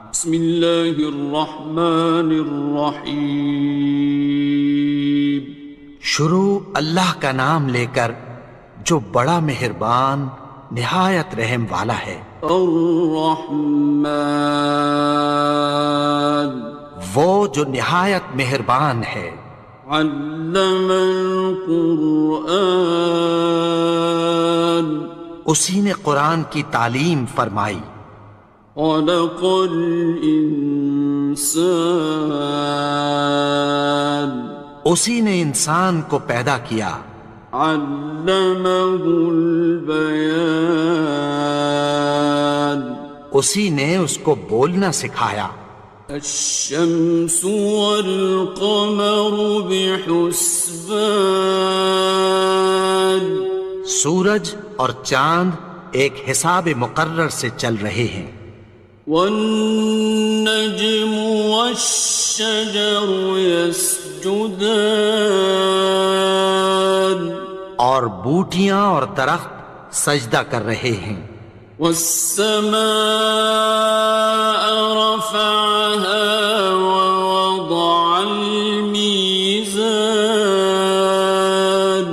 بسم اللہ الرحمن الرحیم۔ شروع اللہ کا نام لے کر جو بڑا مہربان نہایت رحم والا ہے۔ الرحمن، وہ جو نہایت مہربان ہے۔ علم القرآن، اسی نے قرآن کی تعلیم فرمائی۔ خلق الانسان، اسی نے انسان کو پیدا کیا۔ علمہ البیان، اسی نے اس کو بولنا سکھایا۔ الشمس والقمر بحسبان، سورج اور چاند ایک حساب مقرر سے چل رہے ہیں۔ والنجم والشجر يسجدان، اور بوٹیاں اور درخت سجدہ کر رہے ہیں۔ والسماء رفعها ووضع الميزان،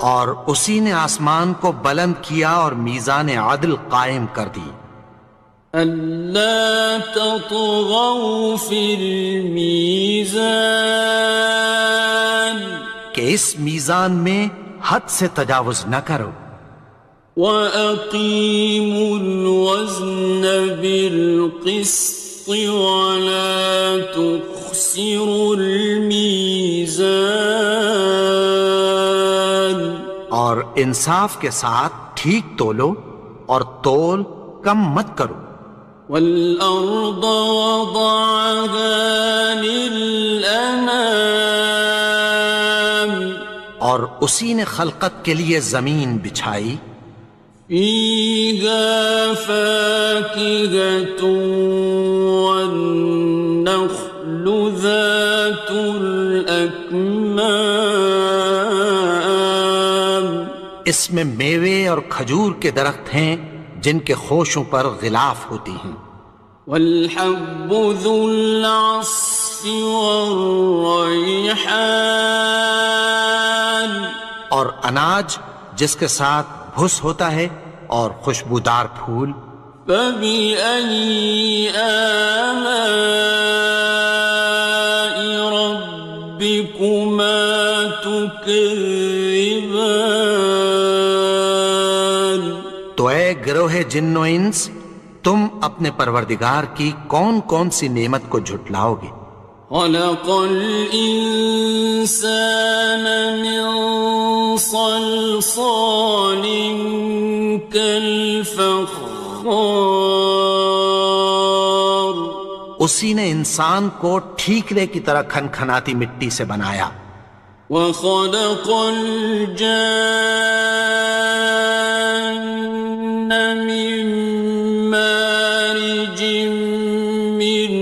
اور اسی نے آسمان کو بلند کیا اور میزان عدل قائم کر دی۔ ألا تطغوا في الميزان، کہ اس میزان میں حد سے تجاوز نہ کرو۔ وَأَقِيمُوا الْوَزْنَ بِالْقِسْطِ وَلَا تُخْسِرُوا الْمِيزَانَ، اور انصاف کے ساتھ ٹھیک تولو اور تول کم مت کرو۔ وَالْأَرْضَ وَضَعَهَا لِلْأَنَامِ، اور اسی نے خلقت کے لیے زمین بچھائی۔ فِيهَا فَاكِهَةٌ وَالنَّخْلُ ذَاتُ الْأَكْمَامِ، اس میں میوے اور کھجور کے درخت ہیں جن کے خوشوں پر غلاف ہوتی ہیں۔ وَالْحَبُّ ذُو الْعَصْفِ وَالرَّيْحَانِ، اور اناج جس کے ساتھ بھس ہوتا ہے اور خوشبودار پھول۔ فَبِأَيِّ آلَاءِ رَبِّكُمَا تُكَذِّبَانِ، تو اے گروہ جن و انس، تم اپنے پروردگار کی کون کون سی نعمت کو جھٹلاؤ گے؟ خَلَقَ الْإِنسَانَ مِنْ صَلْصَالٍ كَالْفَخَّارِ، اسی نے انسان کو ٹھیکرے کی طرح کھنکھناتی مٹی سے بنایا۔ وَخَلَقَ الْجَانَّ مِن مَّارِجٍ مِّن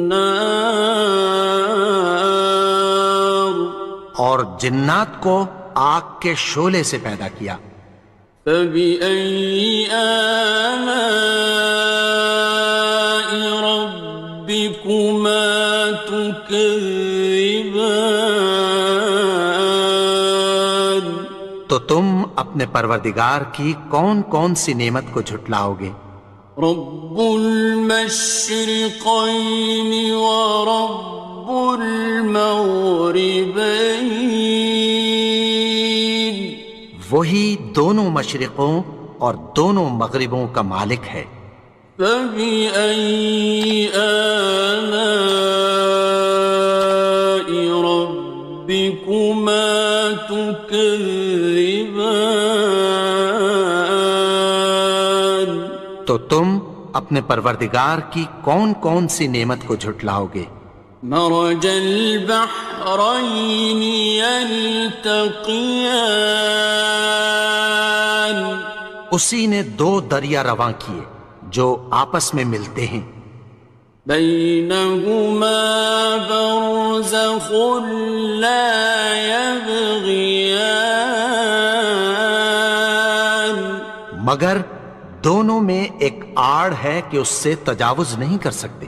نَّارٍ، اور جنات کو آگ کے شعلے سے پیدا کیا۔ فَبِأَيِّ آلَاءِ رَبِّكُمَا تُكَذِّبَانِ، تو تم اپنے پروردگار کی کون کون سی نعمت کو جھٹلاؤ گے؟ رب المشرقين ورب المغربين، وہی دونوں مشرقوں اور دونوں مغربوں کا مالک ہے۔ فَبِأَيِّ آلَاءِ رَبِّكُمَا تُكَذِّبَانِ، تو تم اپنے پروردگار کی کون کون سی نعمت کو جھٹلاؤ گے؟ مرج البحرين يلتقيان، اسی نے دو دریا رواں کیے جو آپس میں ملتے ہیں۔ بينهما برزخ لا يبغيان، مگر دونوں میں ایک آڑ ہے کہ اس سے تجاوز نہیں کر سکتے۔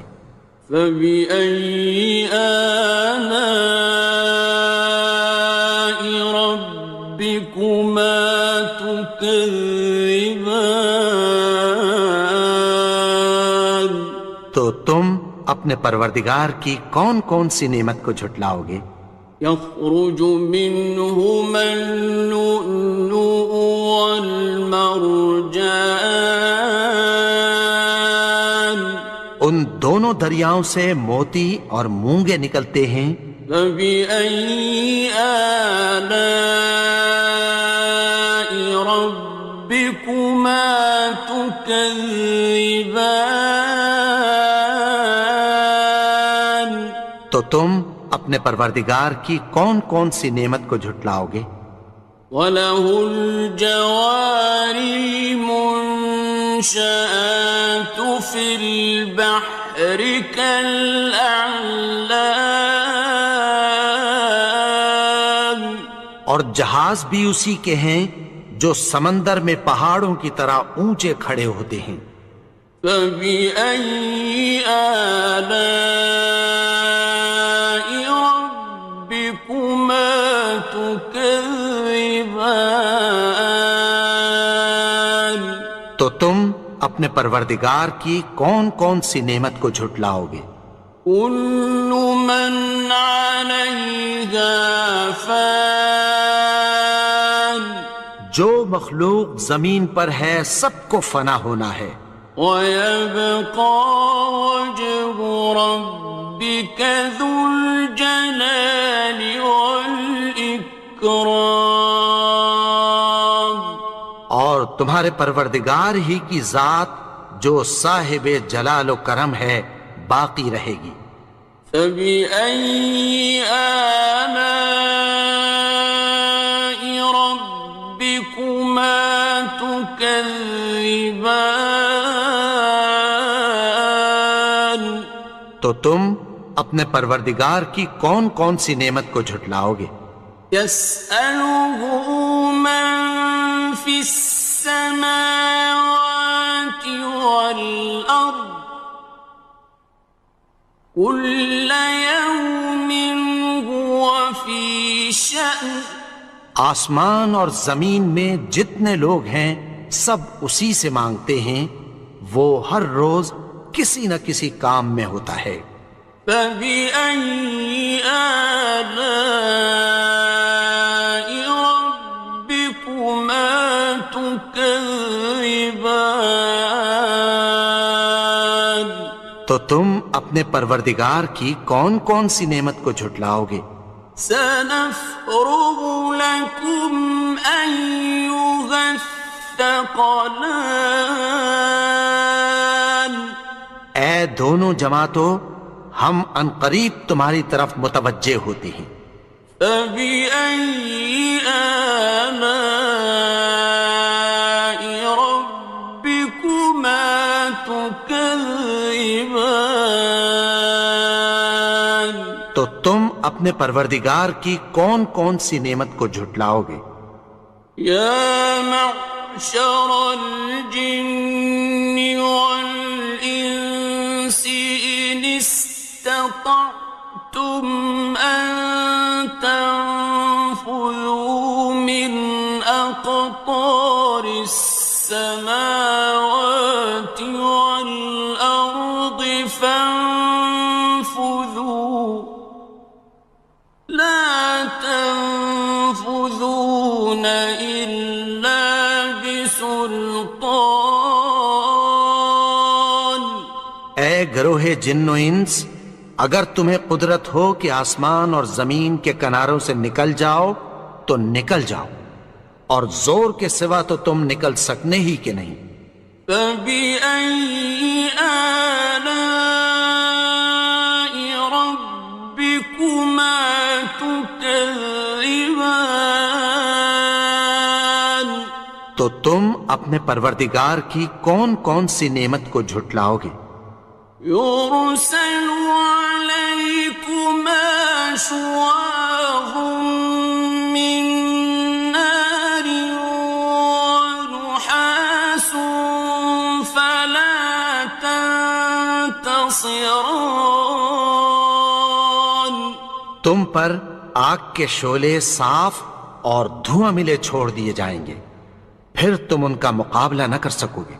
فبأي آلاء ربكما تكذبان؟ تو تم اپنے پروردگار کی کون کون سی نعمت کو جھٹلاؤ گے؟ يخرج منهما اللؤلؤ والمرجان، ان دونوں دریاؤں سے موتی اور مونگے نکلتے ہیں۔ فبأي آلاء ربكما تكذبان؟ تو تم اپنے پروردگار کی کون کون سی نعمت کو جھٹلاؤ گے؟ وَلَهُ الْجَوَارِ الْمُنشَآتُ فِي الْبَحْرِ كَالْأَعْلَامِ، اور جہاز بھی اسی کے ہیں جو سمندر میں پہاڑوں کی طرح اونچے کھڑے ہوتے ہیں۔ فَبِأَيِّ آلَاءِ رَبِّكُمَا تُكَذِّبَانِ؟ تو تم اپنے پروردگار کی کون کون سی نعمت کو جھٹلاؤ گے؟ كُلُّ مَنْ عَلَيْهَا فَانٍ، جو مخلوق زمین پر ہے سب کو فنا ہونا ہے۔ وَيَبْقَى وَجْهُ رَبِّكَ ذُو الْجَلَالِ وَالْإِكْرَامِ، اور تمہارے پروردگار ہی کی ذات جو صاحب جلال و کرم ہے باقی رہے گی۔ فَبِأَيِّ آلَاءِ رَبِّكُمَا تُكَذِّبَانِ؟ تو تم اپنے پروردگار کی کون کون سی نعمت کو جھٹلاؤ گے؟ يَسْأَلُهُ مَن فِي السَّمَاوَاتِ وَالْأَرْضِ كُلَّ يَوْمٍ هُوَ فِي شَأْنٍ، آسمان اور زمین میں جتنے لوگ ہیں سب اسی سے مانگتے ہیں، وہ ہر روز کسی نہ کسی کام میں ہوتا ہے۔ فَبِأَيِّ آلَاءِ رَبِّكُمَا تُكَذِّبَانِ؟ تو تم اپنے پروردگار کی کون کون سی نعمت کو جھٹلاؤ گے؟ سَنَفْرُغُ لَكُمْ أَيُّهَ الثَّقَلَانِ، اے دونوں جماعتوں، ہم عنقریب تمہاری طرف متوجہ ہوتے ہیں۔ فَبِأَيِّ آلَاءِ رَبِّكُمَا تُكَذِّبَانِ؟ تو تم اپنے پروردگار کی کون کون سی نعمت کو جھٹلاؤ گے؟ يَا مَعْشَرَ الْجِنِّ وَالْإِنسِ إِنِ اسْتَطَعْتُمْ أَن تَنفُذُوا مِنْ أَقْطَارِ السَّمَاوَاتِ وَالْأَرْضِ فَانفُذُوا، لَا تَنفُذُونَ إِلَّا بِسُلْطَانٍ۔ اے گروہ جن و انس، اگر تمہیں قدرت ہو کہ آسمان اور زمین کے کناروں سے نکل جاؤ تو نکل جاؤ، اور زور کے سوا تو تم نکل سکنے ہی کے نہیں۔ فَبِأَيِّ آلَاءِ رَبِّكُمَا تُكَذِّبَانِ؟ تو تم اپنے پروردگار کی کون کون سی نعمت کو جھٹلاؤ گے؟ يُرْسَلُ عَلَيْكُمَا شُوَاظٌ مِّن نَّارٍ وَنُحَاسٌ تنتصران تم پر آگ کے شعلے صاف اور دھواں ملے چھوڑ دیے جائیں گے، پھر تم ان کا مقابلہ نہ کر سکو گے۔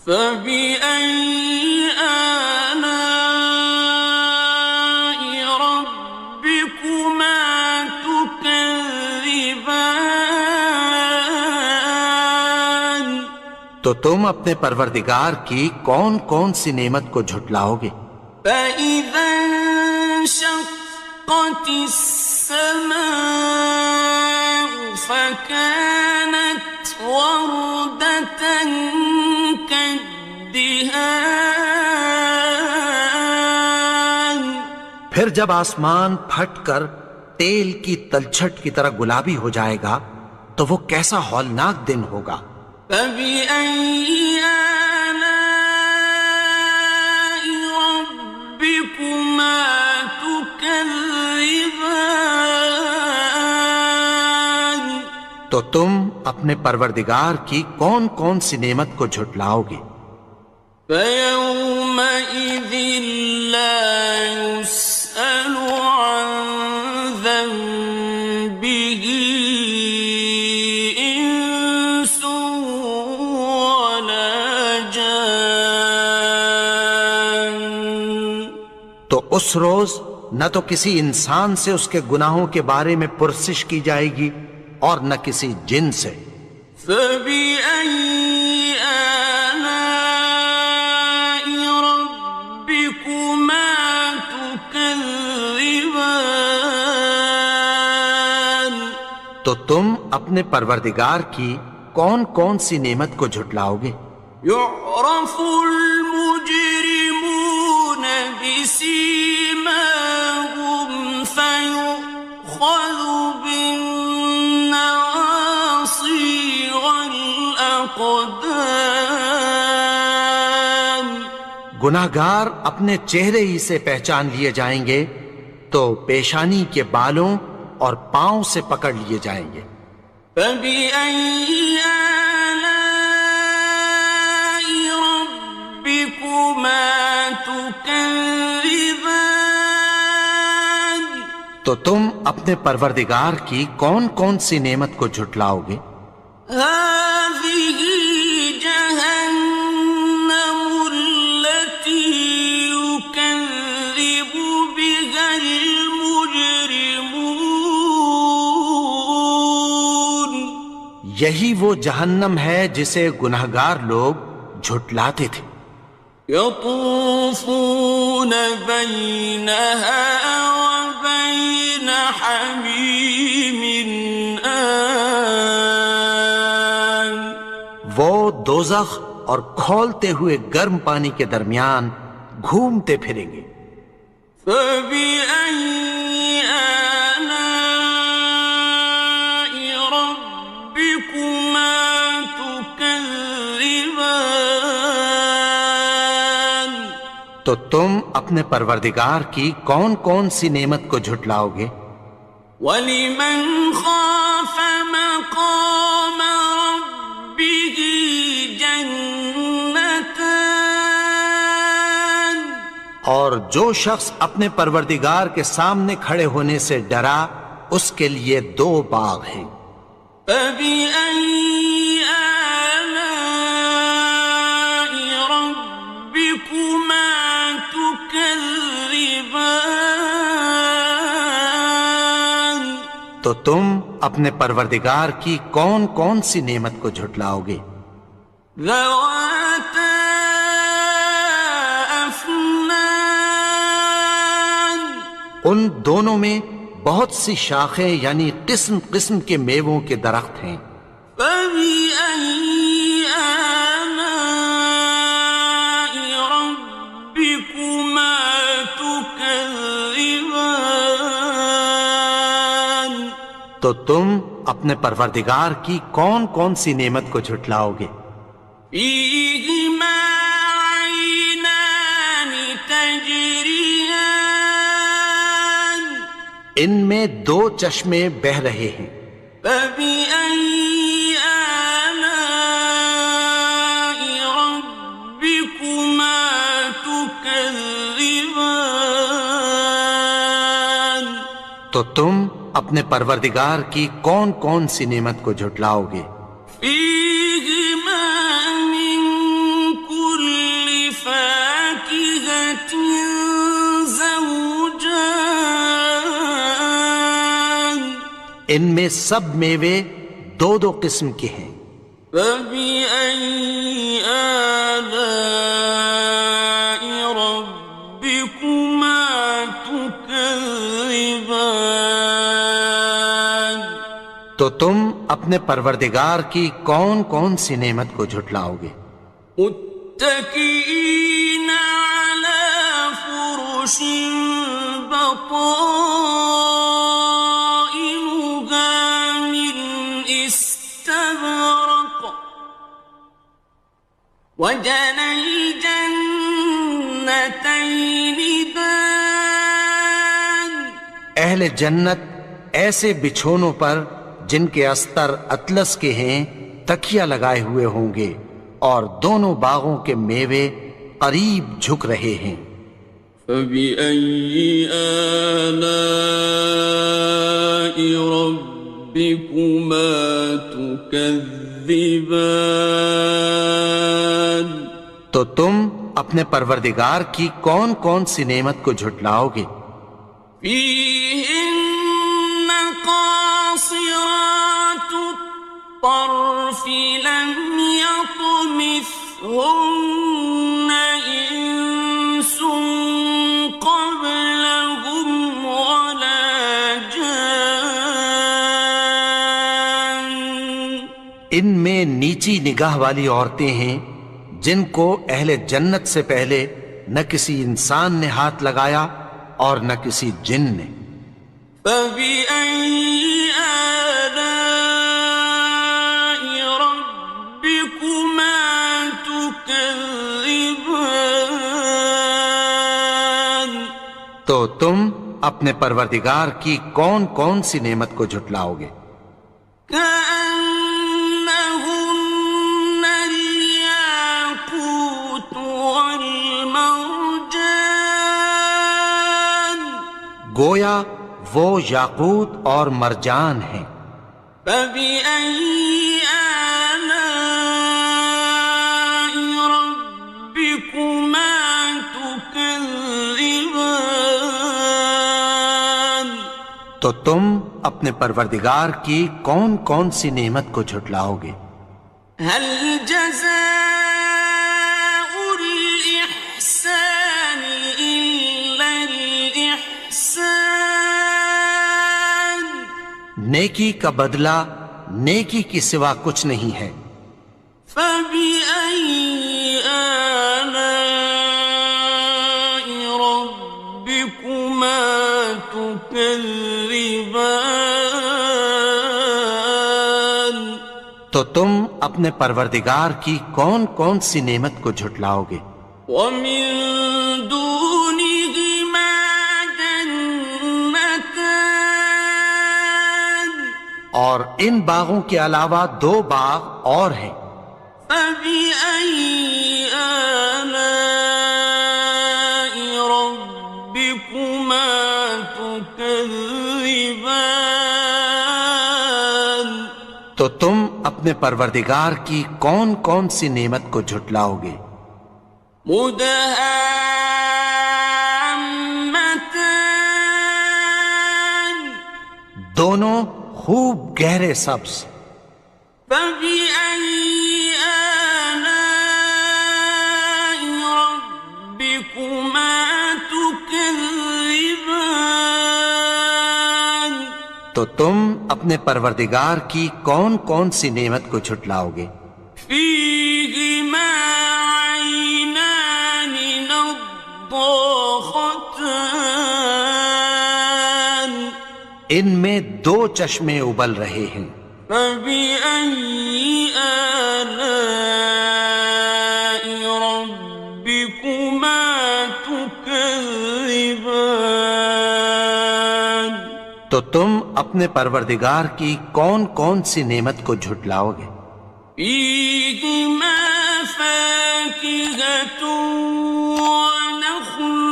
فبأي آلاء ربكما تكذبان تو تم اپنے پروردگار کی کون کون سی نعمت کو جھٹلاؤ گے؟ فإذا انشقت السماء فكانت وردة كالدهان پھر جب آسمان پھٹ کر تیل کی تلچھٹ کی طرح گلابی ہو جائے گا تو وہ کیسا ہولناک دن ہوگا۔ فبأي آلاء ربكما تكذبان تو تم اپنے پروردگار کی کون کون سی نعمت کو جھٹلاؤ گے؟ فيومئذ لا يسأل عن ذنبه إنس ولا جان تو اس روز نہ تو کسی انسان سے اس کے گناہوں کے بارے میں پرسش کی جائے گی اور نہ کسی جن سے۔ فبأي آلاء ربكما تكذبان تو تم اپنے پروردگار کی کون کون سی نعمت کو جھٹلاؤ گے؟ يعرف المجرمون بسيماهم فيؤخذ بالنواصي والأقدام گناہگار اپنے چہرے ہی سے پہچان لیے جائیں گے تو پیشانی کے بالوں اور پاؤں سے پکڑ لیے جائیں گے۔ فبأي آلاء ربكما تكذبان تو تم اپنے پروردگار کی کون کون سی نعمت کو جھٹلاؤ گے؟ هذه جهنم التي يكذب بها المجرمون یہی وہ جہنم ہے جسے گناہگار لوگ جھٹلاتے تھے۔ يطوفون بينها وبين حميم آن وہ دوزخ اور کھولتے ہوئے گرم پانی کے درمیان گھومتے پھریں گے۔ فبأي آلاء ربكما تكذبان تو تم اپنے پروردگار کی کون کون سی نعمت کو جھٹلاؤ گے؟ وَلِمَنْ خَافَ مَقَامَ رَبِّهِ جَنَّتَانِ اور جو شخص اپنے پروردگار کے سامنے کھڑے ہونے سے ڈرا اس کے لیے دو باغ ہیں۔ فَبِأَيِّ آلَاءِ رَبِّكُمَا تُكَذِّبَانِ تو تم اپنے پروردگار کی کون کون سی نعمت کو جھٹلاؤ گے؟ ذَوَاتَا أَفْنَانٍ ان دونوں میں بہت سی شاخیں یعنی قسم قسم کے میووں کے درخت ہیں۔ فَبِأَيِّ آلَاءِ رَبِّكُمَا تُكَذِّبَانِ تو تم اپنے پروردگار کی کون کون سی نعمت کو جھٹلاؤ گے؟ فِيهِمَا عَيْنَانِ تَجْرِيَانِ ان میں دو چشمے بہہ رہے ہیں۔ فَبِأَيِّ آلَاءِ رَبِّكُمَا تُكَذِّبَانِ تكذبان تو تم اپنے پروردگار کی کون کون سی نعمت کو جھٹلاؤ گے؟ فيهما من كل فاكهة زوجان ان میں سب میوے دو دو قسم کے ہیں۔ فبأي آلاء ربكما تكذبان تو تم اپنے پروردگار کی کون کون سی نعمت کو جھٹلاؤ گے؟ متكئين على فرش بطائنها من استبرق وجنى الجنتين دان اہل جنت ایسے بچھونوں پر جن کے استر اطلس کے ہیں تکیہ لگائے ہوئے ہوں گے اور دونوں باغوں کے میوے قریب جھک رہے ہیں۔ فبأي آلاء ربكما تكذبان تو تم اپنے پروردگار کی کون کون سی نعمت کو جھٹلاؤ گے؟ فيهن قاصرات الطرف لم يطمثهن إنس قبلهم ولا جان ان میں نیچی نگاہ والی عورتیں ہیں جن کو اہل جنت سے پہلے نہ کسی انسان نے ہاتھ لگایا اور نہ کسی جن نے۔ فبأي آلاء ربكما تكذبان تو تم اپنے پروردگار کی کون کون سی نعمت کو جھٹلاؤ گے؟ كأنهن الياقوت والمرجان گویا وہ یاقوت اور مرجان ہیں۔ فبأي آلاء ربكما تكذبان تو تم اپنے پروردگار کی کون کون سی نعمت کو جھٹلاؤ گے؟ هل جزاء الإحسان إلا الإحسان نیکی کا بدلہ نیکی کی سوا کچھ نہیں ہے۔ فبأي آلاء ربكما تكذبان تو تم اپنے پروردگار کی کون کون سی نعمت کو جھٹلاؤ گے؟ ومن دونهما جنتان اور ان باغوں کے علاوہ دو باغ اور ہیں۔ فبأي آلاء ربكما تكذبان تو تم اپنے پروردگار کی کون کون سی نعمت کو جھٹلاؤ گے؟ مدهامتان دونوں خوب گہرے سبز۔ فبأي آلاء ربكما تكذبان تو تم اپنے پروردگار کی کون کون سی نعمت کو جھٹلاؤ گے؟ فيهما عينان نضاختان ان میں دو چشمے ابل رہے ہیں۔ فبأي آلاء ربكما تكذبان تو تم اپنے پروردگار کی کون کون سی نعمت کو جھٹلاؤ گے؟ فيهما فاكهة ونخل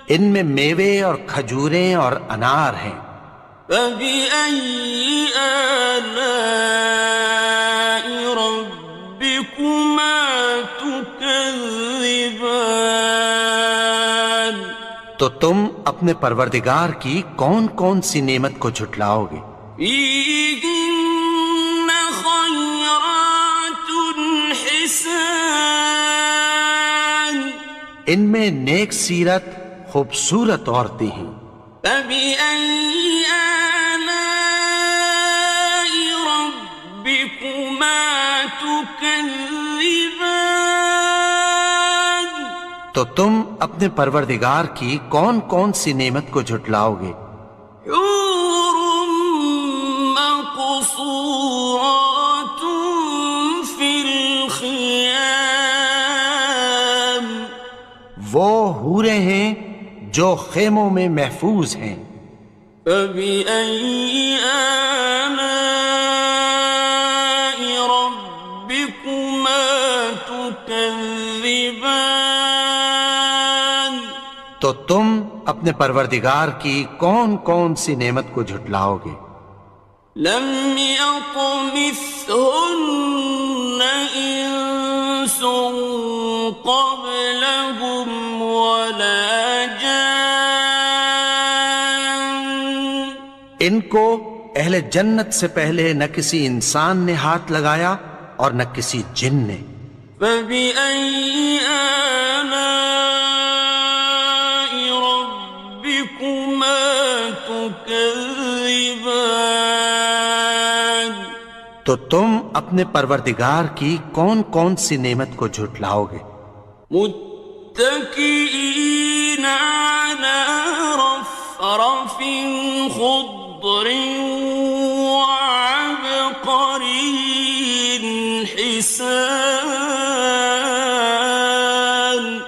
ان میں میوے اور کھجوریں اور انار ہیں۔ فبأي آلاء ربكما تكذبان؟ تو تم اپنے پروردگار کی کون کون سی نعمت کو جھٹلاؤ گے؟ فيهن خيرات حسان، ان میں نیک سیرت خوبصورت عورتیں ہیں۔ فبأي آلاء ربكما تكذبان؟ تو تم اپنے پروردگار کی کون کون سی نعمت کو جھٹلاؤ گے؟ حور مقصورات في الخيام، وہ حوریں ہیں جو خیموں میں محفوظ ہیں۔ فبأي آلاء ربكما تكذبان؟ تو تم اپنے پروردگار کی کون کون سی نعمت کو جھٹلاؤ گے؟ لم يطمثهن إنس قبلهم ولا جان، ان کو اہل جنت سے پہلے نہ کسی انسان نے ہاتھ لگایا اور نہ کسی جن نے۔ فبأي آلاء ربكما تكذبان؟ تو تم اپنے پروردگار کی کون کون سی نعمت کو جھٹلاؤ گے؟ متكئين على رفرف خضر وعبقري حسان،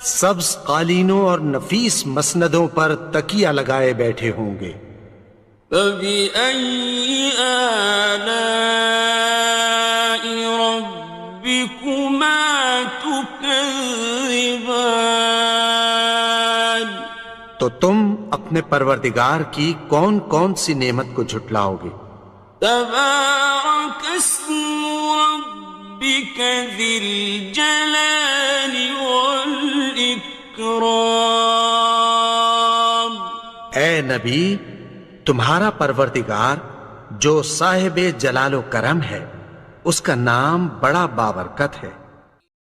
سبز قالینوں اور نفیس مسندوں پر تکیہ لگائے بیٹھے ہوں گے۔ فبأي آلاء ربكما تكذبان؟ تو تم اپنے پروردگار کی کون کون سی نعمت کو جھٹلاؤ گے؟ تبارك اسم ربك ذي الجلال والإكرام۔ اے نبی، تمہارا پروردگار جو صاحب جلال و کرم ہے، اس کا نام بڑا بابرکت ہے۔